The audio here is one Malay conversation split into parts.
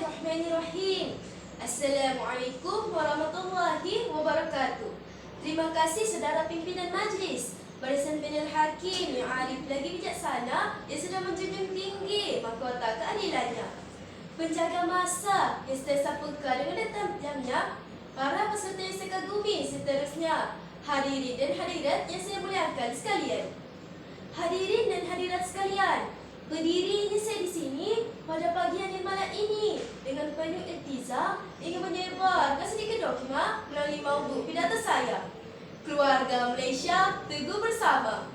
Bismillahirrahmanirrahim. Assalamualaikum warahmatullahi wabarakatuh. Terima kasih saudara pimpinan majlis, barisan panel hakim yang arif lagi bijaksana yang sedang menjunjung tinggi mahkota keadilannya, penjaga masa yang sentiasa peka dengan tajamnya, para peserta yang saya kagumi seterusnya, hadirin dan hadirat yang saya muliakan sekalian. Hadirin dan hadirat sekalian, berdirinya saya di sini pada pagi yang malam ini dengan penuh iltizam ingin menyebarkan sedikit dogma melalui maudhu pidato saya. Keluarga Malaysia teguh bersama.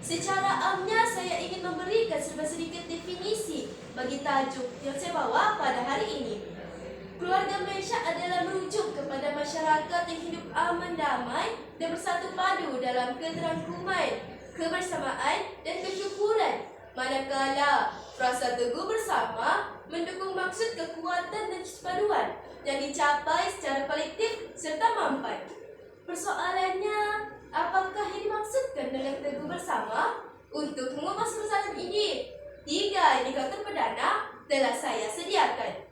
Secara amnya saya ingin memberikan sedikit definisi bagi tajuk yang saya bawa pada hari ini. Keluarga Malaysia adalah merujuk kepada masyarakat yang hidup aman damai dan bersatu padu dalam keterangkuman, kebersamaan dan kesyukuran. Manakala frasa teguh bersama mendukung maksud kekuatan dan kesepaduan yang dicapai secara kolektif serta mampan. Persoalannya, apakah yang dimaksudkan dengan teguh bersama? Untuk mengupas persoalan ini, 3 indikator perdana telah saya sediakan.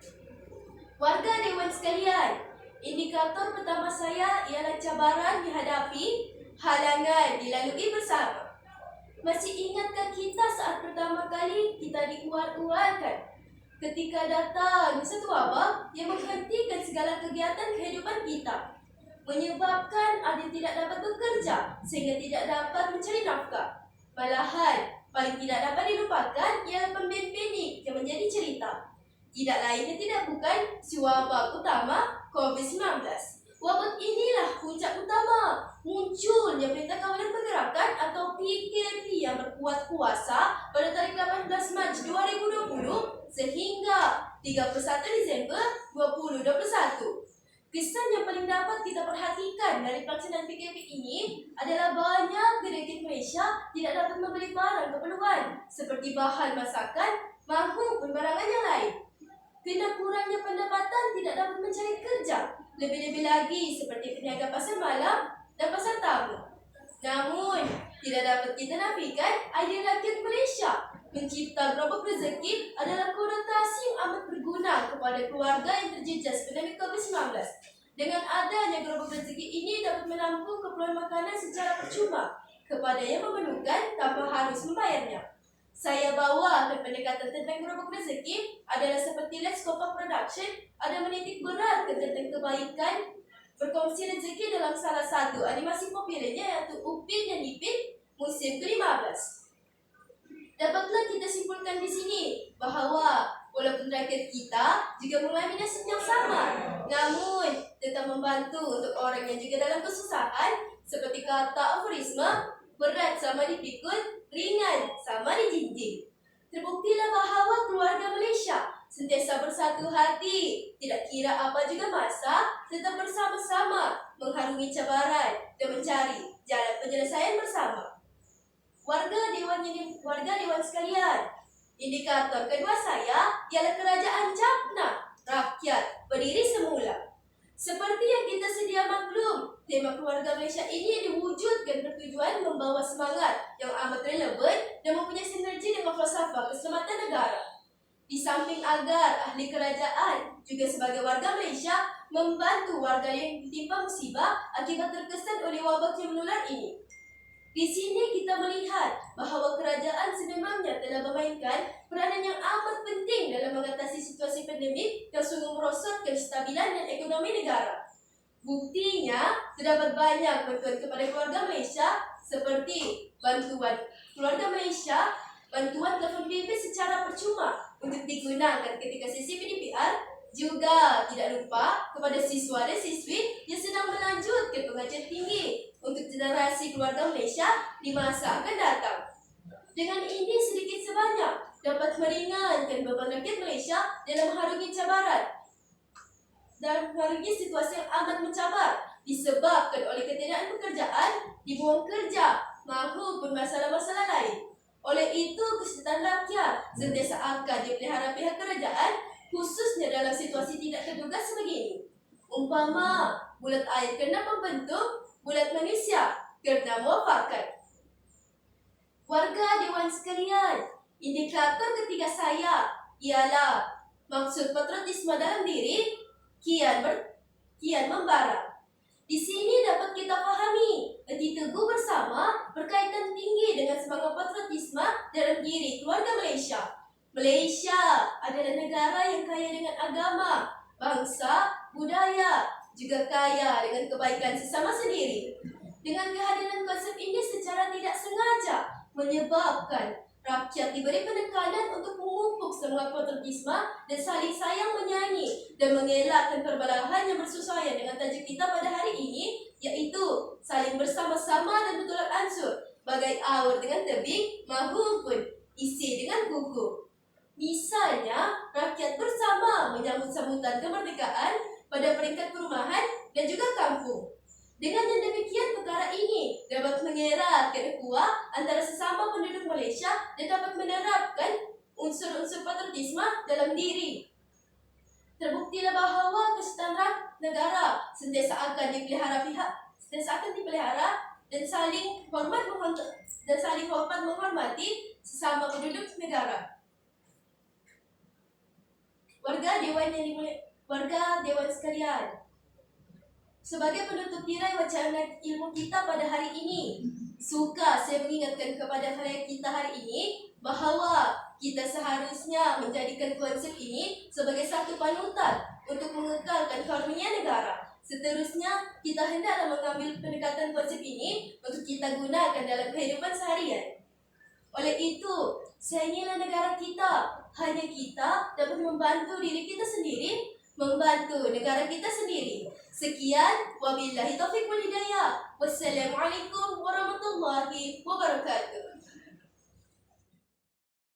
Warga Dewan sekalian, indikator pertama saya ialah cabaran dihadapi, halangan dilalui bersama. Masih ingatkah kita saat pertama kali kita diuar-uarkan ketika datang satu wabah yang menghentikan segala kegiatan kehidupan kita, menyebabkan ada yang tidak dapat bekerja sehingga tidak dapat mencari nafkah. Malahan, paling tidak dapat dilupakan ialah pembenik yang menjadi cerita. Tidak lain dan tidak bukan si wabah utama COVID-19. Wabah inilah puncak utama munculnya Perintah Kawalan Pergerakan atau PKP yang berkuat kuasa pada tarikh 18 Mac 2020 sehingga 31 Disember 2021. Kesan yang paling dapat kita perhatikan dari pelaksanaan PKP ini adalah banyak rakyat Malaysia tidak dapat membeli barang keperluan seperti bahan masakan maupun barangan yang lain. Kerana kurangnya pendapatan tidak dapat mencari kerja, lebih-lebih lagi seperti peniaga pasar malam dan pasar tamu. Namun, tidak dapat kita nafikan idea rakyat Malaysia mencipta gerobak rezeki adalah konotasi yang amat berguna kepada keluarga yang terjejas pandemik COVID-19. Dengan adanya gerobak rezeki ini dapat menampung keperluan makanan secara percuma kepada yang memerlukan tanpa harus membayarnya. Saya bawa ke pendekatan tentang gerobak rezeki adalah seperti Let's Copa Production ada menitik berat tentang kebaikan berkongsi rezeki dalam salah satu animasi populernya yaitu Upin dan Ipin musim ke-15. Dapatlah kita simpulkan di sini bahawa walaupun rakyat kita juga mengalami nasib yang sama, namun tetap membantu untuk orang yang juga dalam kesusahan seperti kata aforisme, berat sama dipikul, ringan sama dijinjing. Terbuktilah bahawa keluarga Malaysia sentiasa bersatu hati, tidak kira apa juga masa, tetap bersama-sama mengharungi cabaran dan mencari jalan penyelesaian bersama. Warga Dewan sekalian, indikator kedua saya ialah kerajaan Jaffna, rakyat berdiri semula. Seperti yang kita sedia maklum, tema keluarga Malaysia ini diwujudkan bertujuan membawa semangat yang amat relevan dan mempunyai sinergi dengan falsafah keselamatan negara. Di samping agar ahli kerajaan juga sebagai warga Malaysia membantu warga yang ditimpa musibah akibat terkesan oleh wabak yang menular ini. Di sini kita melihat bahawa kerajaan sememangnya telah memainkan peranan yang amat penting dalam mengatasi situasi pandemik yang sungguh merosotkan kestabilan dan ekonomi negara. Buktinya, terdapat banyak bantuan kepada keluarga Malaysia seperti bantuan keluarga Malaysia, bantuan telefon bimbit secara percuma untuk digunakan ketika sesi PDPR, juga tidak lupa kepada siswa dan siswi yang sedang melanjutkan pengajian tinggi untuk generasi keluarga Malaysia di masa akan datang. Dengan ini sedikit sebanyak dapat meringankan beban rakyat Malaysia dalam mengharungi cabaran dan mengharungi situasi yang amat mencabar disebabkan oleh ketiadaan pekerjaan, dibuang kerja maupun masalah-masalah lain. Oleh itu, kesejahteraan rakyat sentiasa akan dipelihara pihak kerajaan khususnya dalam situasi tidak terduga sebegini. Umpama bulat air kena membentuk, bulat manusia kena muafakat. Warga Dewan sekalian, indikator ketiga saya ialah Maksud patriotisme dalam diri kian membara. Di sini dapat kita pahami erti teguh bersama berkaitan tinggi dengan semangat patriotisme dalam diri keluarga Malaysia. Malaysia adalah negara yang kaya dengan agama, bangsa, budaya, juga kaya dengan kebaikan sesama sendiri. Dengan kehadiran konsep ini secara tidak sengaja menyebabkan rakyat diberi penekanan untuk memupuk semangat patriotisme dan saling sayang menyanyi dan mengelakkan perbelahan yang bersesuaian dengan tajuk kita pada hari ini, iaitu saling bersama-sama dan bertolak ansur, bagai aur dengan tebing, mahu pun isi dengan kuku. Misalnya, rakyat bersama menyambut sambutan kemerdekaan pada peringkat perumahan dan juga kampung. Dengan yang demikian, perkara ini dapat mengeratkan ukhuwah antara sesama penduduk Malaysia dan dapat menerapkan unsur-unsur patriotisme dalam diri. Terbuktilah bahawa kesejahteraan negara sentiasa akan dipelihara dan saling hormat menghormati sesama penduduk negara. Warga Dewan sekalian, sebagai penutup tirai wacana ilmu kita pada hari ini, suka saya mengingatkan kepada khalayak kita hari ini bahawa kita seharusnya menjadikan konsep ini sebagai satu panutan untuk mengekalkan karunia negara. Seterusnya, kita hendaklah mengambil pendekatan konsep ini untuk kita gunakan dalam kehidupan seharian. Oleh itu, sayangilah negara kita. Hanya kita dapat membantu diri kita sendiri, membantu negara kita sendiri. Sekian, wabillahi taufiq wal hidayah. Wassalamualaikum warahmatullahi wabarakatuh.